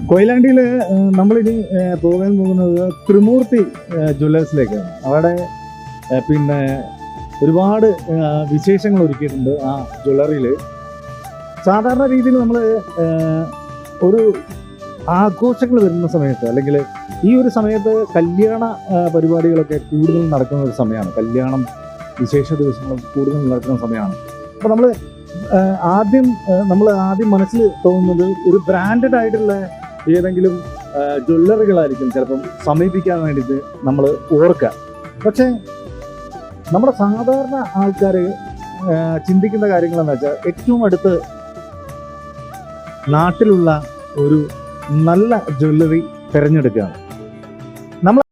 കൊയിലാണ്ടിയിൽ നമ്മളിനി പോകാൻ പോകുന്നത് ത്രിമൂർത്തി ജ്വല്ലേഴ്സിലേക്കാണ്. അവിടെ പിന്നെ ഒരുപാട് വിശേഷങ്ങൾ ഒരുക്കിയിട്ടുണ്ട് ആ ജ്വല്ലറിയിൽ. സാധാരണ രീതിയിൽ നമ്മൾ ഒരു ആഘോഷങ്ങൾ വരുന്ന സമയത്ത്, അല്ലെങ്കിൽ ഈ ഒരു സമയത്ത് കല്യാണ പരിപാടികളൊക്കെ കൂടുതൽ നടക്കുന്ന ഒരു സമയമാണ്. കല്യാണം വിശേഷ ദിവസങ്ങൾ കൂടുതൽ നടക്കുന്ന സമയമാണ്. അപ്പോൾ നമ്മൾ ആദ്യം മനസ്സിൽ തോന്നുന്നത് ഒരു ബ്രാൻഡഡ് ആയിട്ടുള്ള ഏതെങ്കിലും ജ്വല്ലറികളായിരിക്കും ചിലപ്പം സമീപിക്കാൻ വേണ്ടിയിട്ട് നമ്മൾ ഓർക്കുക. പക്ഷേ നമ്മുടെ സാധാരണ ആൾക്കാർ ചിന്തിക്കുന്ന കാര്യങ്ങളെന്ന് വെച്ചാൽ ഏറ്റവും അടുത്ത് നാട്ടിലുള്ള ഒരു നല്ല ജ്വല്ലറി തിരഞ്ഞെടുക്കുകയാണ്. നമ്മൾ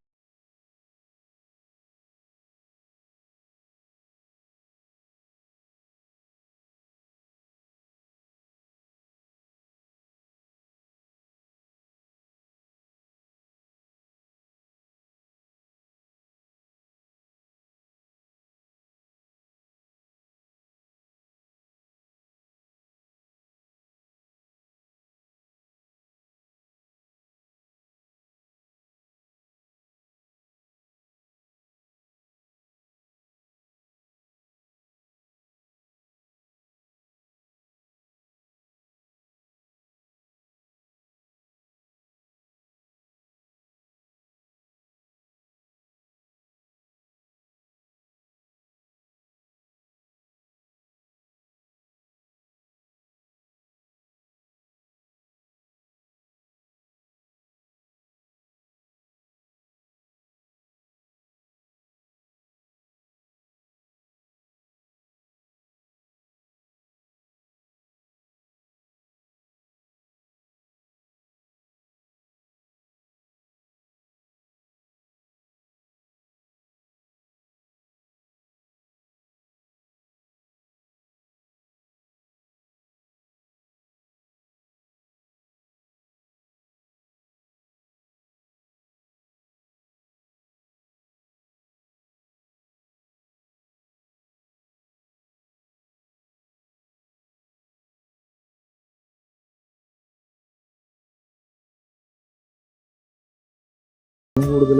കൂടുതൽ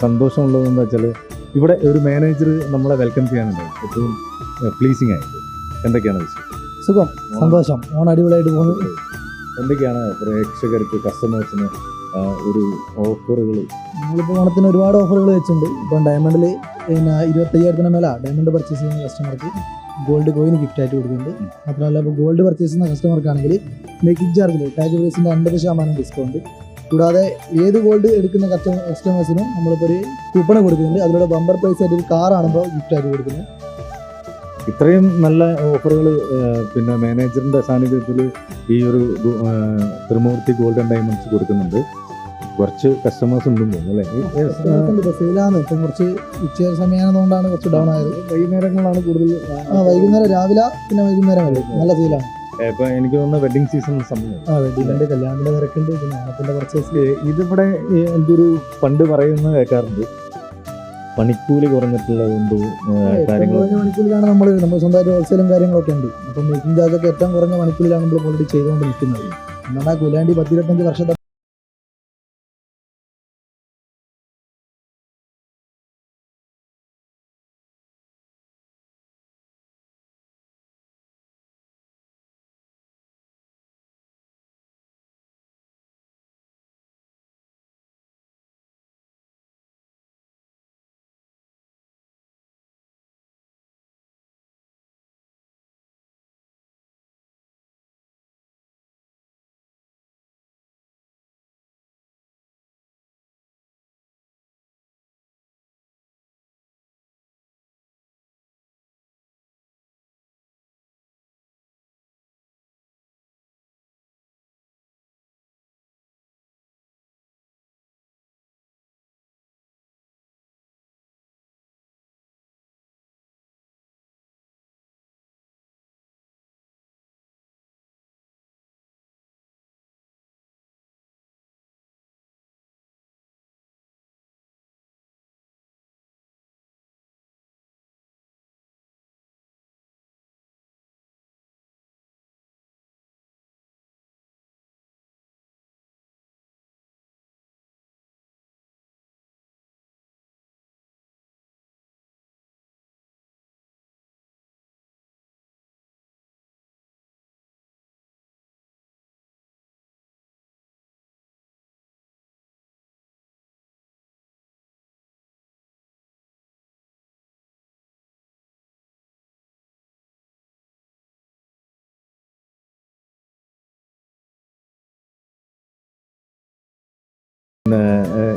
സന്തോഷമുള്ളതെന്ന് വെച്ചാൽ ഇവിടെ ഒരു മാനേജർ നമ്മളെ വെൽക്കം ചെയ്യാനുണ്ടാവും. ഏറ്റവും പ്ലീസിങ് ആയിട്ട്. എന്തൊക്കെയാണ് വിഷയം? സുഖം, സന്തോഷം. ഓൺ അടിപൊളിയായിട്ട് പോകുന്നത്. എന്തൊക്കെയാണ് പ്രേക്ഷകർക്ക്, കസ്റ്റമേഴ്സിന് ഒരു ഓഫറുകൾ? നമ്മളിപ്പോൾ ഓണത്തിന് ഒരുപാട് ഓഫറുകൾ വെച്ചിട്ടുണ്ട്. ഇപ്പം ഡയമണ്ടിൽ പിന്നെ 25,000 മേലെ ഡയമണ്ട് പർച്ചേസ് ചെയ്യുന്ന കസ്റ്റമർക്ക് ഗോൾഡ് കോയിൻ ഗിഫ്റ്റ് ആയിട്ട് കൊടുക്കുന്നുണ്ട്. മാത്രമല്ല, ഇപ്പോൾ ഗോൾഡ് പർച്ചേസ് ചെയ്യുന്ന കസ്റ്റമർക്കാണെങ്കിൽ മേക്കിംഗ് ചാർജിൽ ടാഗ് പ്രൈസിൻ്റെ 50% ഡിസ്കൗണ്ട്. കൂടാതെ ഏത് ഗോൾഡ് എടുക്കുന്ന കസ്റ്റമേഴ്സിനും നമ്മളിപ്പോൾ ഒരു കൂപ്പൺ കൊടുക്കുന്നുണ്ട്. അതിലൂടെ ബമ്പർ പ്രൈസ് ആയിട്ട് ഒരു കാറാണിപ്പോൾ ഗിഫ്റ്റ് ആയിട്ട് കൊടുക്കുന്നത്. ഇത്രയും നല്ല ഓഫറുകൾ പിന്നെ മാനേജറിൻ്റെ സാന്നിധ്യത്തിൽ ഈ ഒരു ത്രിമൂർത്തി ഗോൾഡ് ആൻഡ് ഡയമണ്ട്സ് കൊടുക്കുന്നുണ്ട്. കുറച്ച് കസ്റ്റമേഴ്സ് ഉണ്ടെന്ന് തോന്നുന്നു അല്ലേ? സെയിലാണ്. ഇപ്പം കുറച്ച് ഉച്ച സമയമായതുകൊണ്ടാണ് കുറച്ച് ഡൗൺ ആയത്. വൈകുന്നേരങ്ങളാണ് കൂടുതൽ. വൈകുന്നേരം രാവിലെ പിന്നെ വൈകുന്നേരം വരെ നല്ല സെയിലാണ്. ഇപ്പൊ എനിക്ക് തോന്നുന്ന വെഡിങ് സീസൺ സമയം. വെഡിങ്ങിന്റെ കല്യാണത്തിന്റെ തിരക്കുണ്ട്, പിന്നെ ഓണത്തിന്റെ പർച്ചേസ്. ഇതിവിടെ എന്തൊരു പണ്ട് പറയുന്നത് കേൾക്കാറുണ്ട്, പണിക്കൂലി കുറഞ്ഞിട്ടുള്ളതുകൊണ്ട് മണിക്കൂലിലാണ് നമ്മൾ സ്വന്തമായിട്ട് ഹോൾസെയിലും കാര്യങ്ങളൊക്കെ ഉണ്ട്. അപ്പം മേക്കിംഗ് ചാർജൊക്കെ ഏറ്റവും കുറഞ്ഞ മണിക്കൂലിലാണ് നമ്മൾ ഓൾറെഡി ചെയ്തുകൊണ്ട് നിൽക്കുന്നത്. നമ്മുടെ കൊയിലാണ്ടി 10-25 വർഷത്തെ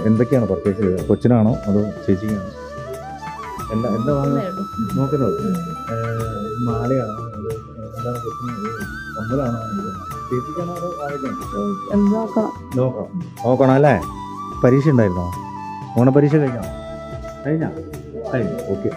എന്തൊക്കെയാണ് പർച്ചേസ് ചെയ്തത്? കൊച്ചിനാണോ അതോ ചേച്ചിക്കാണോ? എന്താ വാങ്ങുന്നത്? നോക്കുന്നത് മാലയാണോ അതോ എന്താണ് കൊച്ചിന്? കമ്മലാണോ? ചേച്ചിക്കാണോ അതോ വാങ്ങിക്കാണോ? നോക്കണം അല്ലേ? പരീക്ഷ ഉണ്ടായിരുന്നോ? ഓണപരീക്ഷ കഴിഞ്ഞോ? കഴിഞ്ഞോ? ഓക്കെ.